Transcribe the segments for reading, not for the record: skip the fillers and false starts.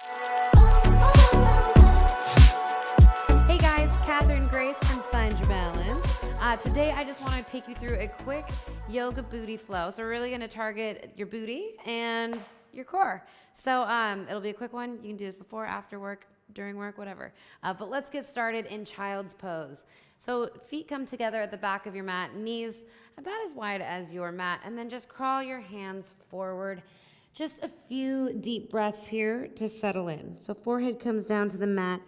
Hey guys, Catherine Grace from Find Your Balance. Today I just want to take you through a quick yoga booty flow. So we're really going to target your booty and your core. So it'll be a quick one. You can do this before, after work, during work, whatever. But let's get started in child's pose. So feet come together at the back of your mat, knees about as wide as your mat, and then just crawl your hands forward. Just a few deep breaths here to settle in. So forehead comes down to the mat.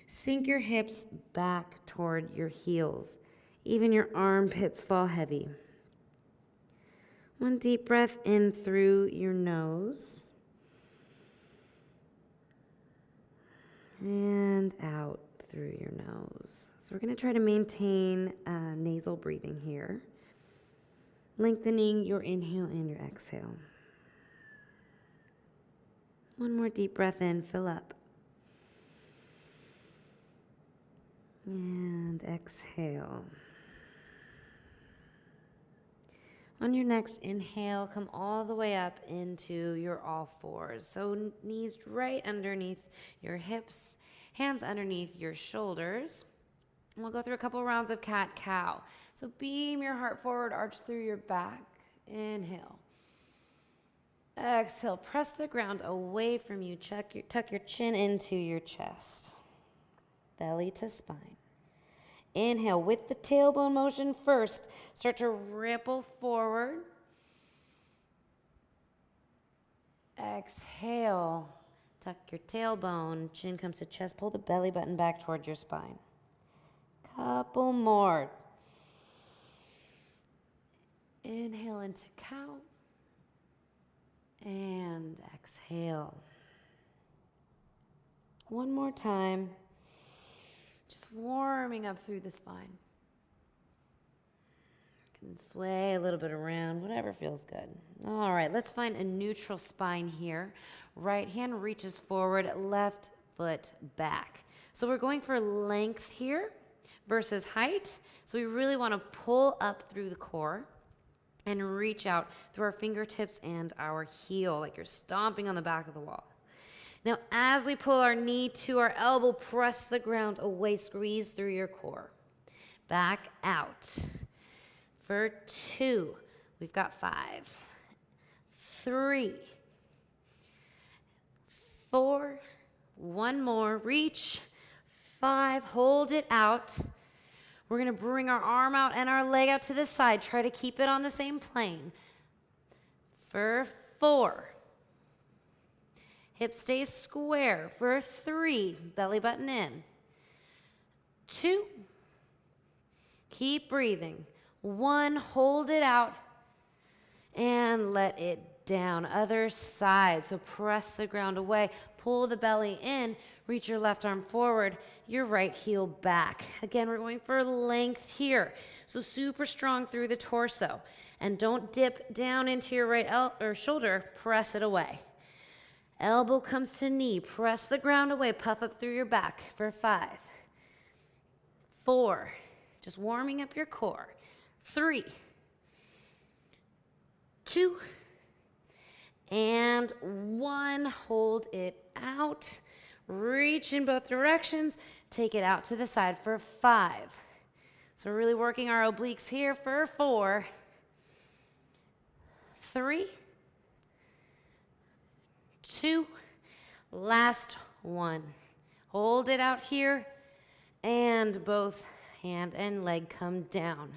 Sink your hips back toward your heels. Even your armpits fall heavy. One deep breath in through your nose. And out through your nose. So we're going to try to maintain nasal breathing here. Lengthening your inhale and your exhale. One more deep breath in, fill up. And exhale. On your next inhale, come all the way up into your all fours. So knees right underneath your hips, hands underneath your shoulders. And we'll go through a couple rounds of cat-cow. So beam your heart forward, arch through your back. Inhale. Exhale, press the ground away from you. Tuck your chin into your chest. Belly to spine. Inhale with the tailbone motion first. Start to ripple forward. Exhale. Tuck your tailbone. Chin comes to chest. Pull the belly button back toward your spine. Couple more. Inhale into cow. And exhale. One more time. Just warming up through the spine. You can sway a little bit around, whatever feels good. All right, let's find a neutral spine here. Right hand reaches forward, left foot back. So we're going for length here versus height. So we really want to pull up through the core and reach out through our fingertips and our heel, like you're stomping on the back of the wall. Now, as we pull our knee to our elbow, press the ground away, squeeze through your core. Back out. For 2, we've got 5, 3, 4, one more, reach, 5, hold it out. We're going to bring our arm out and our leg out to the side. Try to keep it on the same plane. For 4. Hip stays square. For 3, belly button in. 2. Keep breathing. 1, hold it out. And let it down. Other side. So press the ground away. Pull the belly in. Reach your left arm forward. Your right heel back. Again, we're going for length here. So super strong through the torso. And don't dip down into your right shoulder. Press it away. Elbow comes to knee. Press the ground away. Puff up through your back for 5, 4. Just warming up your core. 3, 2, and 1. Hold it out. Reach in both directions. Take it out to the side for 5. So we're really working our obliques here for 4, 3, 2, last 1. Hold it out here, and both hand and leg come down.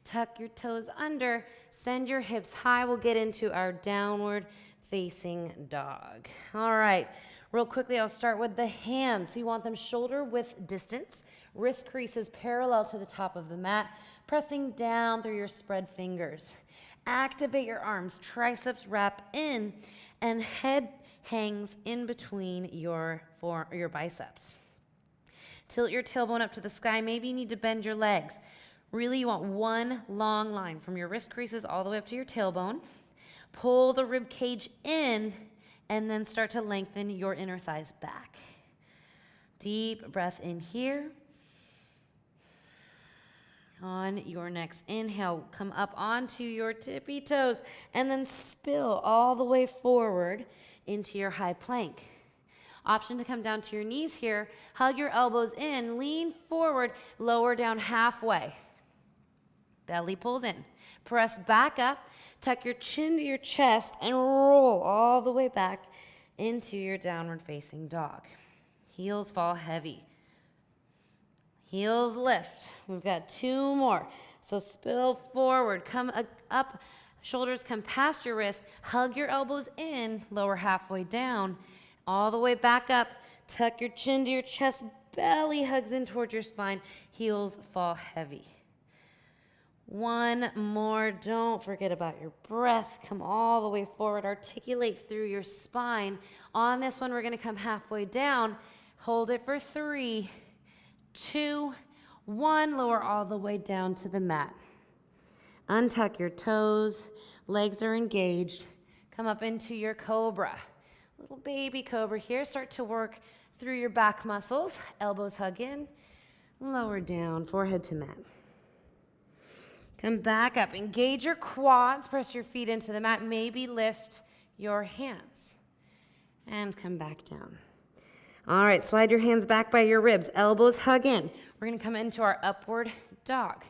Tuck your toes under, send your hips high. We'll get into our downward facing dog. All right, real quickly, I'll start with the hands. So you want them shoulder width distance, wrist creases parallel to the top of the mat, pressing down through your spread fingers. Activate your arms, triceps wrap in, and head hangs in between your biceps. Tilt your tailbone up to the sky. Maybe you need to bend your legs. Really, you want one long line from your wrist creases all the way up to your tailbone. Pull the rib cage in, and then start to lengthen your inner thighs back. Deep breath in here. On your next inhale, come up onto your tippy toes, and then spill all the way forward into your high plank. Option to come down to your knees here. Hug your elbows in, lean forward, lower down halfway. Belly pulls in. Press back up, tuck your chin to your chest, and roll all the way back into your downward facing dog. Heels fall heavy. Heels lift. We've got 2 more. So spill forward, come up, shoulders come past your wrist, hug your elbows in, lower halfway down, all the way back up, tuck your chin to your chest, belly hugs in toward your spine, heels fall heavy. 1 more, don't forget about your breath. Come all the way forward, articulate through your spine. On this one, we're gonna come halfway down. Hold it for 3, 2, 1. Lower all the way down to the mat. Untuck your toes, legs are engaged. Come up into your cobra. Little baby cobra here. Start to work through your back muscles. Elbows hug in, lower down, forehead to mat. Come back up, engage your quads, press your feet into the mat, maybe lift your hands. And come back down. All right, slide your hands back by your ribs, elbows hug in. We're gonna come into our upward dog.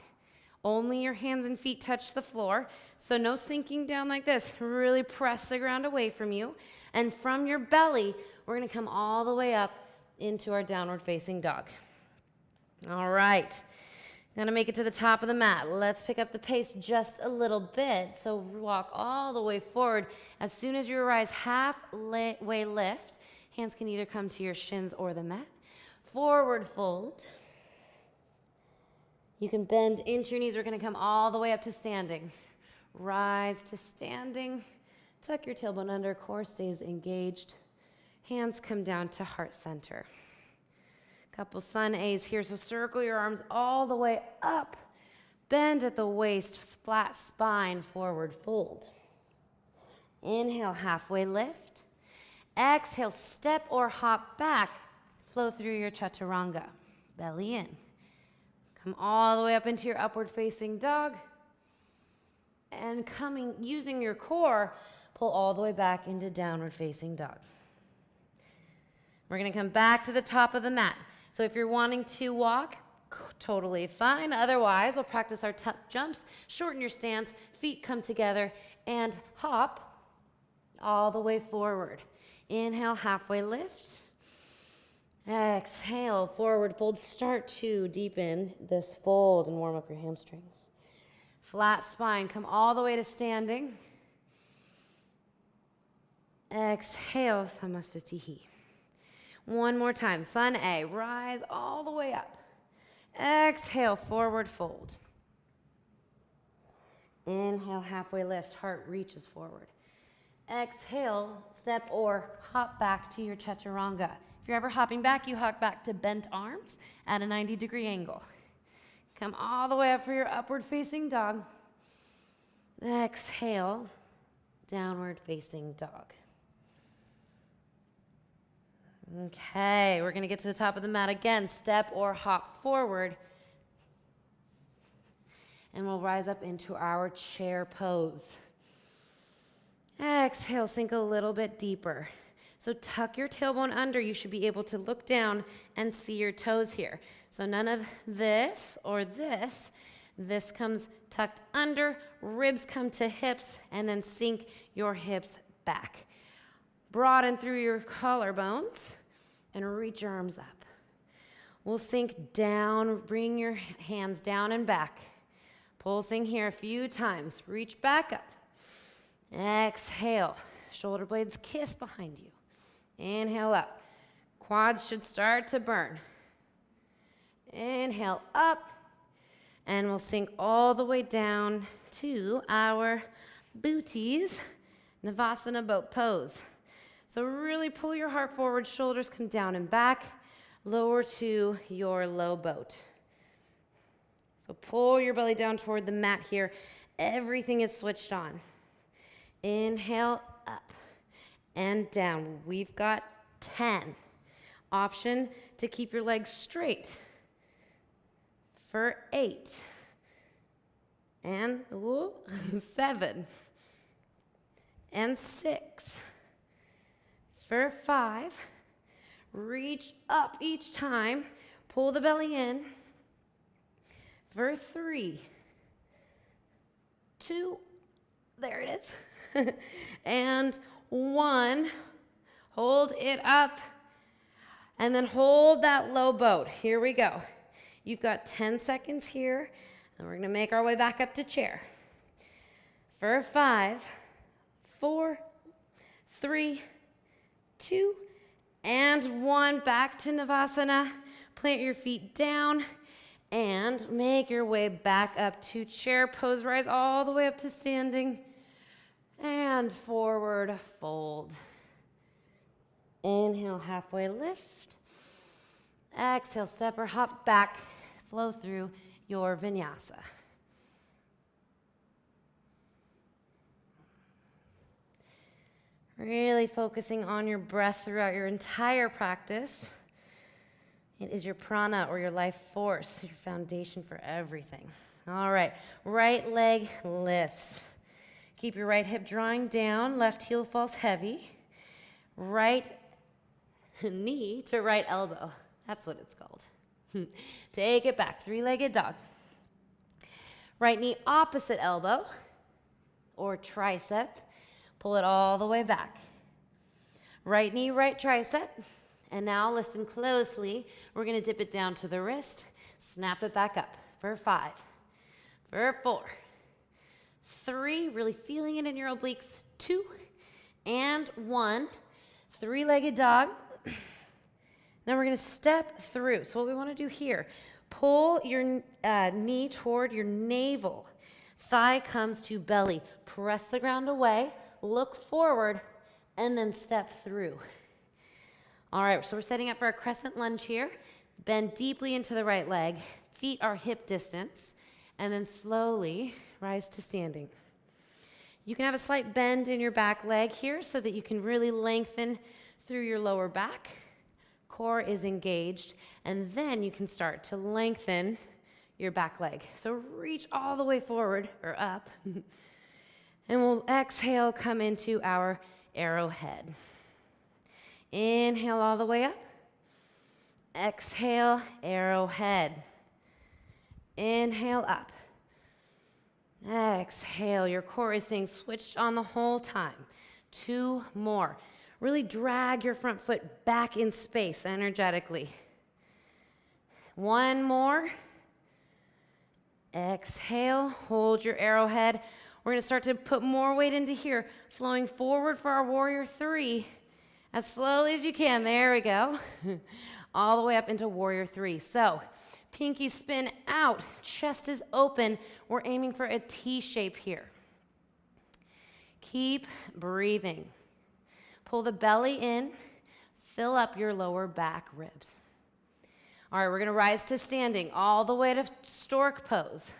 Only your hands and feet touch the floor, so no sinking down like this. Really press the ground away from you. And from your belly, we're gonna come all the way up into our downward facing dog. All right. Gonna make it to the top of the mat. Let's pick up the pace just a little bit. So walk all the way forward. As soon as you rise halfway lift, hands can either come to your shins or the mat. Forward fold. You can bend into your knees. We're gonna come all the way up to standing. Rise to standing. Tuck your tailbone under, core stays engaged. Hands come down to heart center. Couple sun A's here, so circle your arms all the way up. Bend at the waist, flat spine, forward fold. Inhale, halfway lift. Exhale, step or hop back. Flow through your chaturanga. Belly in. Come all the way up into your upward facing dog. And using your core, pull all the way back into downward facing dog. We're gonna come back to the top of the mat. So if you're wanting to walk, totally fine. Otherwise, we'll practice our tuck jumps. Shorten your stance, feet come together, and hop all the way forward. Inhale, halfway lift. Exhale, forward fold. Start to deepen this fold and warm up your hamstrings. Flat spine, come all the way to standing. Exhale, Samastitihi. 1 more time, sun A, rise all the way up. Exhale, forward fold. Inhale, halfway lift, heart reaches forward. Exhale, step or hop back to your chaturanga. If you're ever hopping back, you hop back to bent arms at a 90-degree angle. Come all the way up for your upward facing dog. Exhale, downward facing dog. Okay, we're gonna get to the top of the mat again. Step or hop forward. And we'll rise up into our chair pose. Exhale, sink a little bit deeper. So tuck your tailbone under. You should be able to look down and see your toes here. So none of this or this. This comes tucked under, ribs come to hips, and then sink your hips back. Broaden through your collarbones and reach your arms up. We'll sink down, bring your hands down and back. Pulsing here a few times. Reach back up. Exhale. Shoulder blades kiss behind you. Inhale up. Quads should start to burn. Inhale up. And we'll sink all the way down to our booties, Navasana boat pose. So really pull your heart forward, shoulders come down and back, lower to your low boat. So pull your belly down toward the mat here. Everything is switched on. Inhale up and down. We've got 10. Option to keep your legs straight for 8. And 7. And 6. For 5. Reach up each time. Pull the belly in. For 3, 2, there it is. And 1. Hold it up. And then hold that low boat. Here we go. You've got 10 seconds here. And we're going to make our way back up to chair. For 5, 4, 3, 2, and 1. Back to Navasana. Plant your feet down and make your way back up to chair pose. Rise all the way up to standing and forward fold. Inhale, halfway lift. Exhale, step or hop back. Flow through your vinyasa. Really focusing on your breath throughout your entire practice. It is your prana or your life force, your foundation for everything. All right, right leg lifts. Keep your right hip drawing down, left heel falls heavy. Right knee to right elbow. That's what it's called. Take it back, three-legged dog. Right knee opposite elbow or tricep. Pull it all the way back. Right knee, right tricep. And now listen closely. We're going to dip it down to the wrist. Snap it back up for 5, for 4, 3. Really feeling it in your obliques. 2 and 1. Three-legged dog. Now we're going to step through. So what we want to do here, pull your knee toward your navel. Thigh comes to belly. Press the ground away. Look forward, and then step through. All right, so we're setting up for a crescent lunge here. Bend deeply into the right leg. Feet are hip distance. And then slowly rise to standing. You can have a slight bend in your back leg here so that you can really lengthen through your lower back. Core is engaged. And then you can start to lengthen your back leg. So reach all the way forward or up. And we'll exhale, come into our arrowhead. Inhale all the way up. Exhale, arrowhead. Inhale up. Exhale. Your core is staying switched on the whole time. 2 more. Really drag your front foot back in space energetically. 1 more. Exhale. Hold your arrowhead. We're going to start to put more weight into here, flowing forward for our warrior 3 as slowly as you can. There we go. All the way up into warrior 3. So pinky spin out, chest is open. We're aiming for a T shape here. Keep breathing. Pull the belly in, fill up your lower back ribs. All right, we're going to rise to standing all the way to stork pose.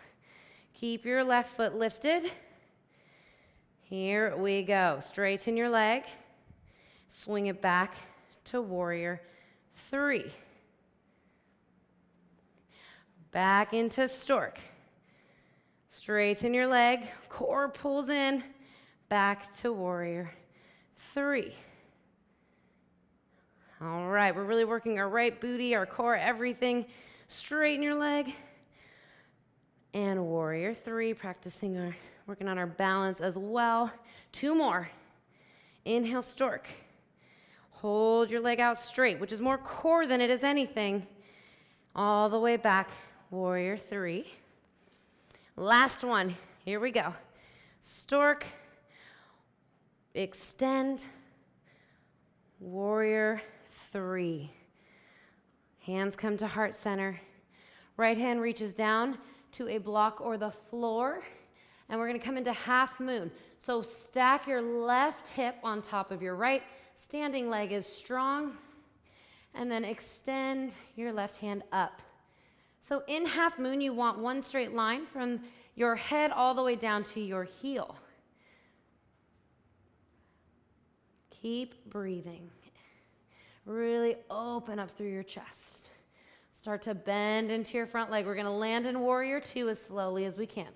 Keep your left foot lifted. Here we go. Straighten your leg. Swing it back to warrior 3. Back into stork. Straighten your leg. Core pulls in. Back to warrior 3. All right, we're really working our right booty, our core, everything. Straighten your leg. And warrior 3, working on our balance as well. 2 more. Inhale, stork. Hold your leg out straight, which is more core than it is anything. All the way back, warrior 3. Last one, here we go. Stork, extend, warrior 3. Hands come to heart center. Right hand reaches down to a block or the floor, and we're going to come into half moon. So stack your left hip on top of your right. Standing leg is strong, and then extend your left hand up. So in half moon, you want one straight line from your head all the way down to your heel. Keep breathing. Really open up through your chest. Start to bend into your front leg. We're going to land in warrior 2 as slowly as we can.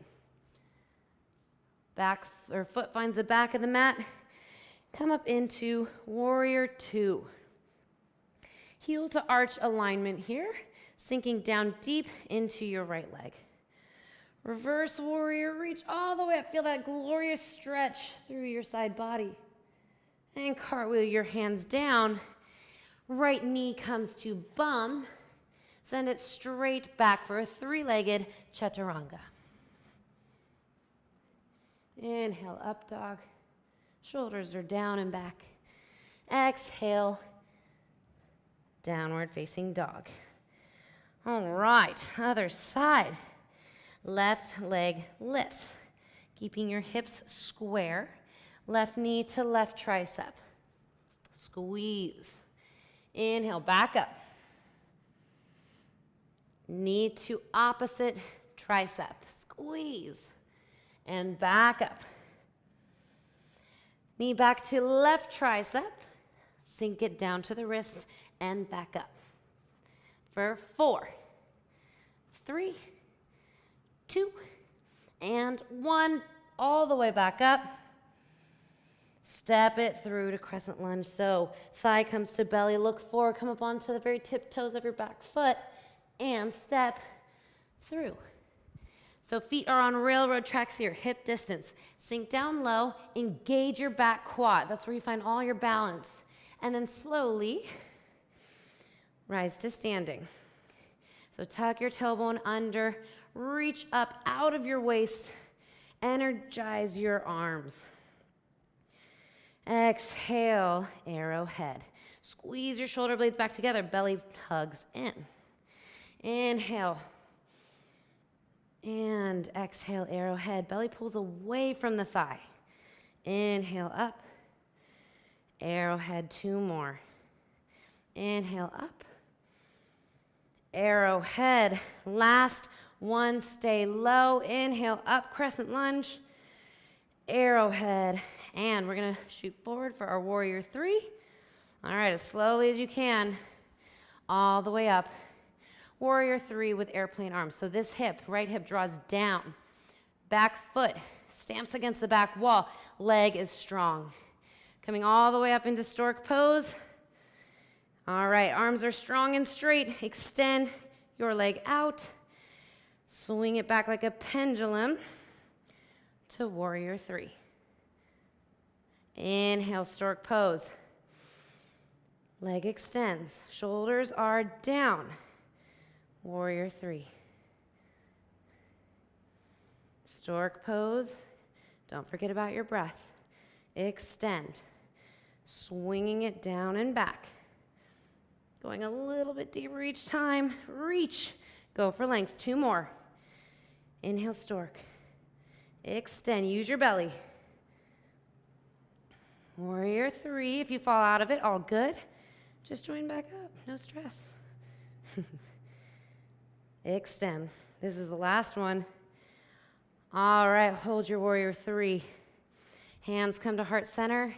Back or foot finds the back of the mat. Come up into warrior 2. Heel to arch alignment here, sinking down deep into your right leg. Reverse warrior, reach all the way up. Feel that glorious stretch through your side body. And cartwheel your hands down. Right knee comes to bum. Send it straight back for a three-legged chaturanga. Inhale, up dog. Shoulders are down and back. Exhale, downward facing dog. All right, other side. Left leg lifts, keeping your hips square. Left knee to left tricep. Squeeze. Inhale, back up. Knee to opposite tricep. Squeeze. And back up. Knee back to left tricep. Sink it down to the wrist and back up. For 4, 3, 2, and 1. All the way back up. Step it through to crescent lunge. So thigh comes to belly, look forward, come up onto the very tiptoes of your back foot, and step through. So feet are on railroad tracks here, hip distance. Sink down low, engage your back quad. That's where you find all your balance. And then slowly rise to standing. So tuck your tailbone under, reach up out of your waist, energize your arms. Exhale, arrowhead. Squeeze your shoulder blades back together, belly hugs in. Inhale. And exhale, arrowhead. Belly pulls away from the thigh. Inhale, up. Arrowhead, 2 more. Inhale, up. Arrowhead. Last one, stay low. Inhale, up, crescent lunge. Arrowhead. And we're going to shoot forward for our warrior 3. All right, as slowly as you can, all the way up. Warrior 3 with airplane arms. So this hip, right hip draws down. Back foot stamps against the back wall. Leg is strong. Coming all the way up into stork pose. All right, arms are strong and straight. Extend your leg out. Swing it back like a pendulum to warrior 3. Inhale, stork pose. Leg extends. Shoulders are down. Warrior 3. Stork pose. Don't forget about your breath. Extend. Swinging it down and back. Going a little bit deeper each time. Reach. Go for length. 2 more. Inhale, stork. Extend. Use your belly. Warrior 3. If you fall out of it, all good. Just join back up. No stress. Extend. This is the last one. All right, hold your warrior 3. Hands come to heart center.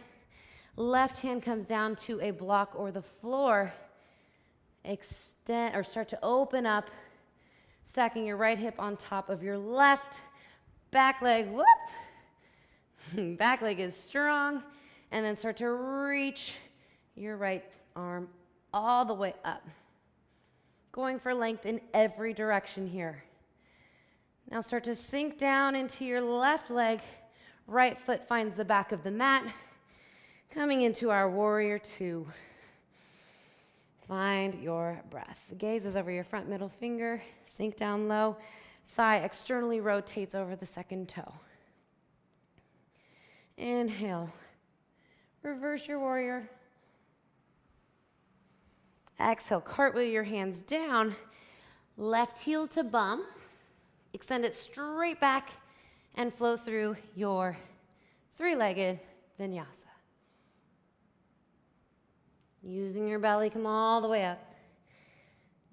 Left hand comes down to a block or the floor. Extend or start to open up, stacking your right hip on top of your left. Back leg, whoop. Back leg is strong. And then start to reach your right arm all the way up. Going for length in every direction here. Now start to sink down into your left leg. Right foot finds the back of the mat. Coming into our warrior 2. Find your breath. The gaze is over your front middle finger. Sink down low. Thigh externally rotates over the second toe. Inhale. Reverse your warrior. Exhale, cartwheel your hands down. Left heel to bum. Extend it straight back and flow through your 3-legged vinyasa. Using your belly, come all the way up.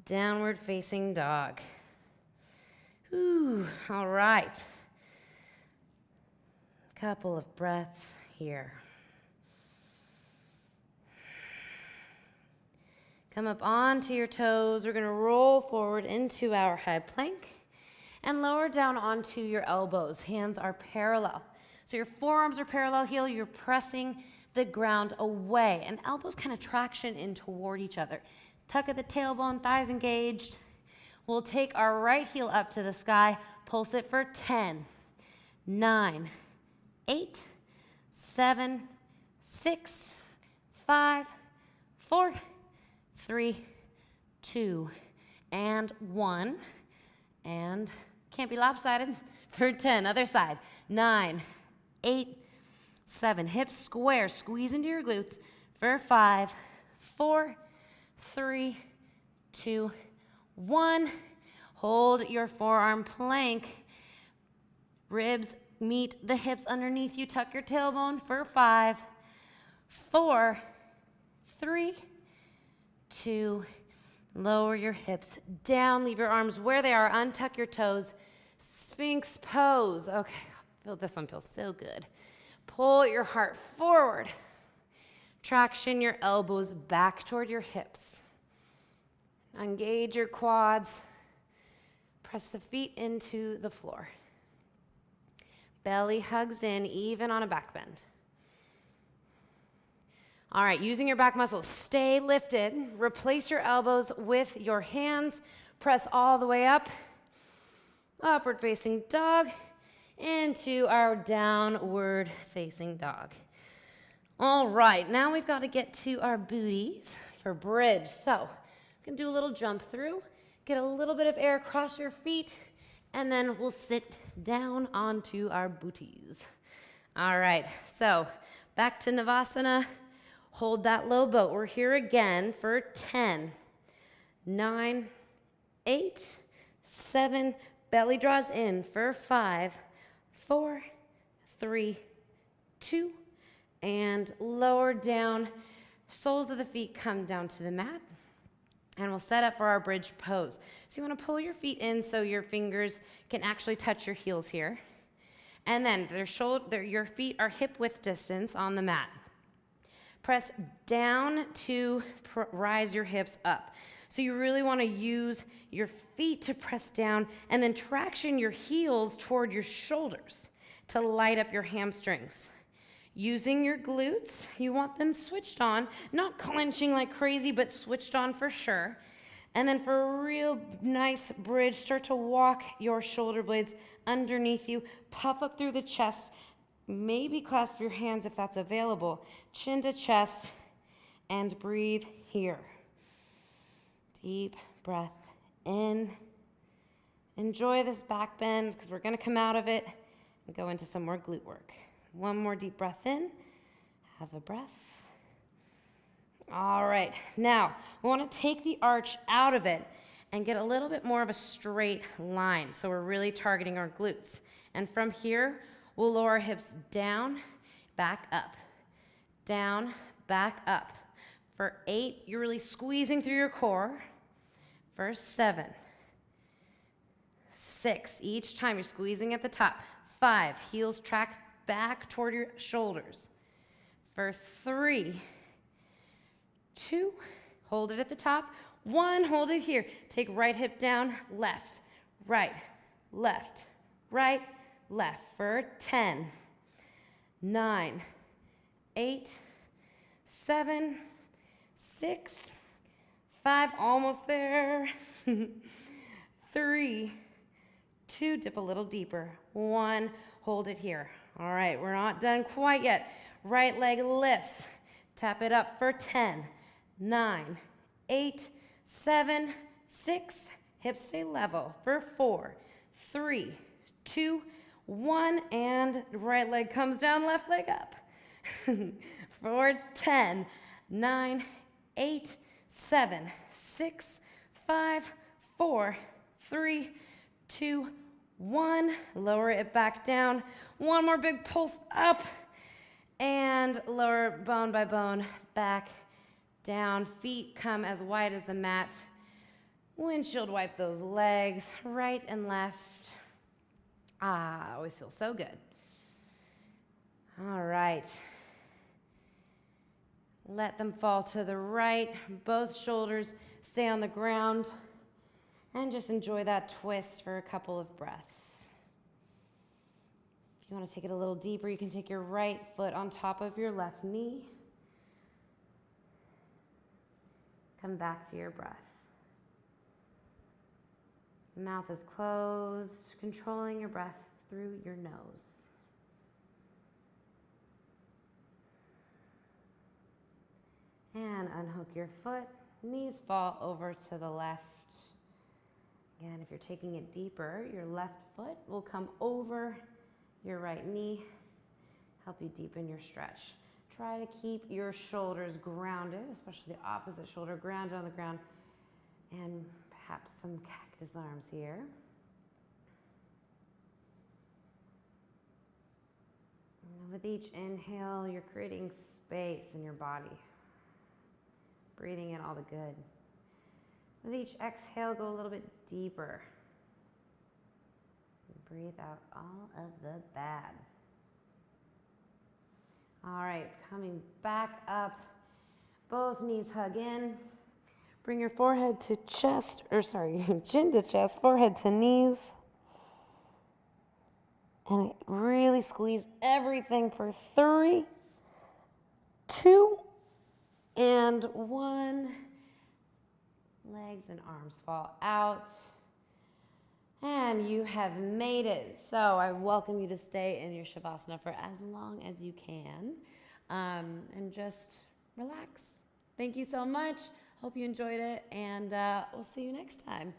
Downward facing dog. Ooh, all right. Couple of breaths here. Come up onto your toes. We're going to roll forward into our high plank and lower down onto your elbows. Hands are parallel. So your forearms are parallel here. You're pressing the ground away, and elbows kind of traction in toward each other. Tuck at the tailbone, thighs engaged. We'll take our right heel up to the sky, pulse it for 10, 9, 8, 7, 6, 5, 4, 3, 2, and 1. And can't be lopsided for 10. Other side. 9, 8, 7. Hips square. Squeeze into your glutes for 5, 4, 3, 2, 1. Hold your forearm plank. Ribs meet the hips underneath you. Tuck your tailbone for 5, 4, 3, 2. Lower your hips down. Leave your arms where they are. Untuck your toes. Sphinx pose. Okay, this one feels so good. Pull your heart forward. Traction your elbows back toward your hips. Engage your quads. Press the feet into the floor. Belly hugs in, even on a back bend. All right, using your back muscles, stay lifted. Replace your elbows with your hands. Press all the way up. Upward facing dog into our downward facing dog. All right, now we've got to get to our booties for bridge. So, we can do a little jump through, get a little bit of air across your feet, and then we'll sit down onto our booties. All right, so back to Navasana. Hold that low boat. We're here again for 10, 9, 8, 7. Belly draws in for 5, 4, 3, 2, and lower down. Soles of the feet come down to the mat. And we'll set up for our bridge pose. So you want to pull your feet in so your fingers can actually touch your heels here. And then your feet are hip width distance on the mat. Press down to rise your hips up. So you really want to use your feet to press down and then traction your heels toward your shoulders to light up your hamstrings. Using your glutes, you want them switched on, not clenching like crazy, but switched on for sure. And then for a real nice bridge, start to walk your shoulder blades underneath you, puff up through the chest, maybe clasp your hands if that's available, chin to chest, and breathe here. Deep breath in. Enjoy this back bend because we're going to come out of it and go into some more glute work. One more deep breath in. Have a breath. All right. Now, we want to take the arch out of it and get a little bit more of a straight line. So we're really targeting our glutes. And from here, we'll lower our hips down, back up. Down, back up. For 8, you're really squeezing through your core. For 7, 6, each time you're squeezing at the top. 5, heels track back toward your shoulders. For 3, 2, hold it at the top. 1, hold it here. Take right hip down, left, right, left, right, left. For 10, 9, 8, 7, 6, 5, almost there. 3, 2, dip a little deeper. 1, hold it here. All right, we're not done quite yet. Right leg lifts. Tap it up for 10, 9, 8, 7, 6. Hips stay level. For 4, 3, 2, 1. And right leg comes down, left leg up. For 10, 9, 8, 7, 6, 5, 4, 3, 2, 1. Lower it back down. One more big pulse up. And lower bone by bone back down. Feet come as wide as the mat. Windshield wipe those legs, right and left. Always feels so good. All right. Let them fall to the right. Both shoulders stay on the ground. And just enjoy that twist for a couple of breaths. If you want to take it a little deeper, you can take your right foot on top of your left knee. Come back to your breath. Mouth is closed, controlling your breath through your nose. And unhook your foot, knees fall over to the left. Again, if you're taking it deeper, your left foot will come over your right knee, help you deepen your stretch. Try to keep your shoulders grounded, especially the opposite shoulder grounded on the ground, and perhaps some cactus arms here. And with each inhale, you're creating space in your body, breathing in all the good. With each exhale, go a little bit deeper. And breathe out all of the bad. All right, coming back up. Both knees hug in. Bring your forehead to chest, chin to chest, forehead to knees. And really squeeze everything for 3, 2, and 1. Legs and arms fall out. And you have made it. So I welcome you to stay in your Shavasana for as long as you can. And just relax. Thank you so much. Hope you enjoyed it. And we'll see you next time.